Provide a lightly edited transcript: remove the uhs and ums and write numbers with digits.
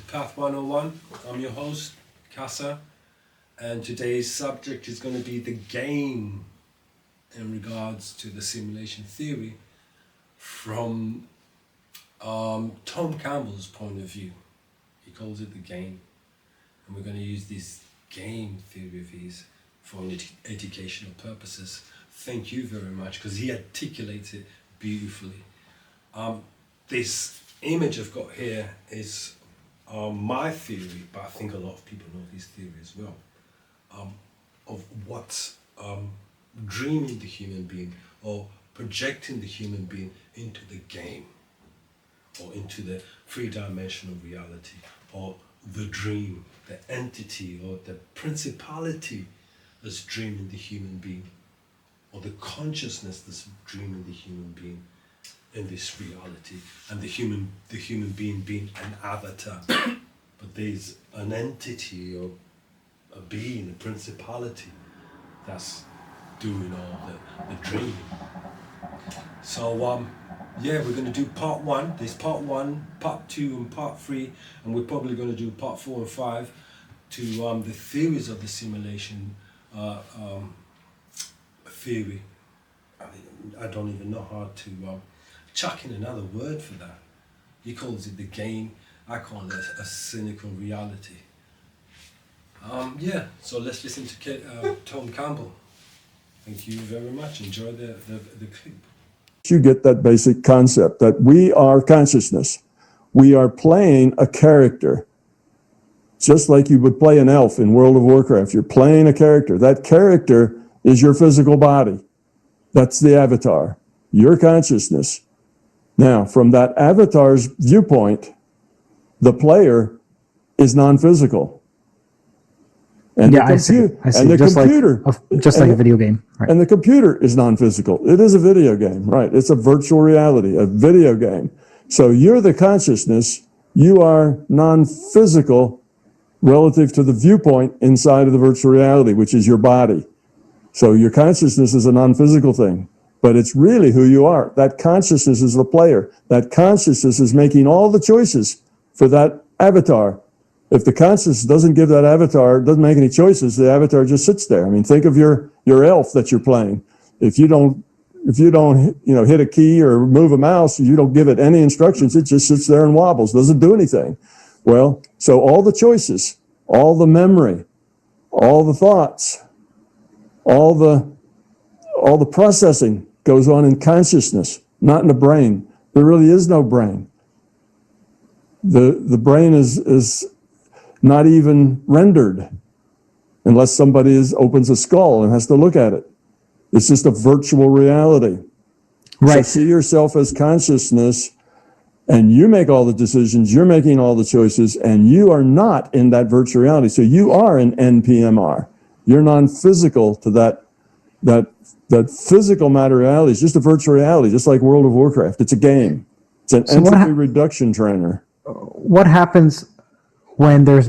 Path 101. I'm your host, Casa, and today's subject is going to be the game in regards to the simulation theory from Tom Campbell's point of view. He calls it the game, and we're going to use this game theory of his for educational purposes. Thank you very much, because he articulates it beautifully. This image I've got here is my theory, but I think a lot of people know this theory as well, of what's dreaming the human being or projecting the human being into the game or into the three-dimensional reality or the dream, the entity or the principality that's dreaming the human being, or the consciousness that's dreaming the human being in this reality, and the human being an avatar. But there's an entity or a being, a principality that's doing all the dreaming. So yeah, we're going to do part 1. There's part 1, part 2 and part 3, and we're probably going to do part 4 and 5 to the theories of the simulation theory. I don't even know how to chuck in another word for that. He calls it the game. I call it a cynical reality. Yeah, so let's listen to Tom Campbell. Thank you very much. Enjoy the clip. You get that basic concept that we are consciousness. We are playing a character. Just like you would play an elf in World of Warcraft. You're playing a character. That character is your physical body. That's the avatar, your consciousness. Now, from that avatar's viewpoint, the player is non-physical. And I see. And the computer, just like a video game. Right. And the computer is non-physical. It is a video game, right? It's a virtual reality, a video game. So you're the consciousness. You are non-physical relative to the viewpoint inside of the virtual reality, which is your body. So your consciousness is a non-physical thing, but it's really who you are. That consciousness is the player. That consciousness is making all the choices for that avatar. If the consciousness doesn't give that avatar, doesn't make any choices, the avatar just sits there. I mean, think of your elf that you're playing. If you don't, hit a key or move a mouse, you don't give it any instructions. It just sits there and wobbles, doesn't do anything. Well, so all the choices, all the memory, all the thoughts, all the processing goes on in consciousness, not in the brain. There really is no brain. The brain is not even rendered unless somebody opens a skull and has to look at it. It's just a virtual reality. Right. So see yourself as consciousness, and you make all the decisions, you're making all the choices, and you are not in that virtual reality. So you are an NPMR. You're non-physical to that physical matter reality. It's just a virtual reality, just like World of Warcraft. It's a game. It's an entity reduction trainer. What happens when there's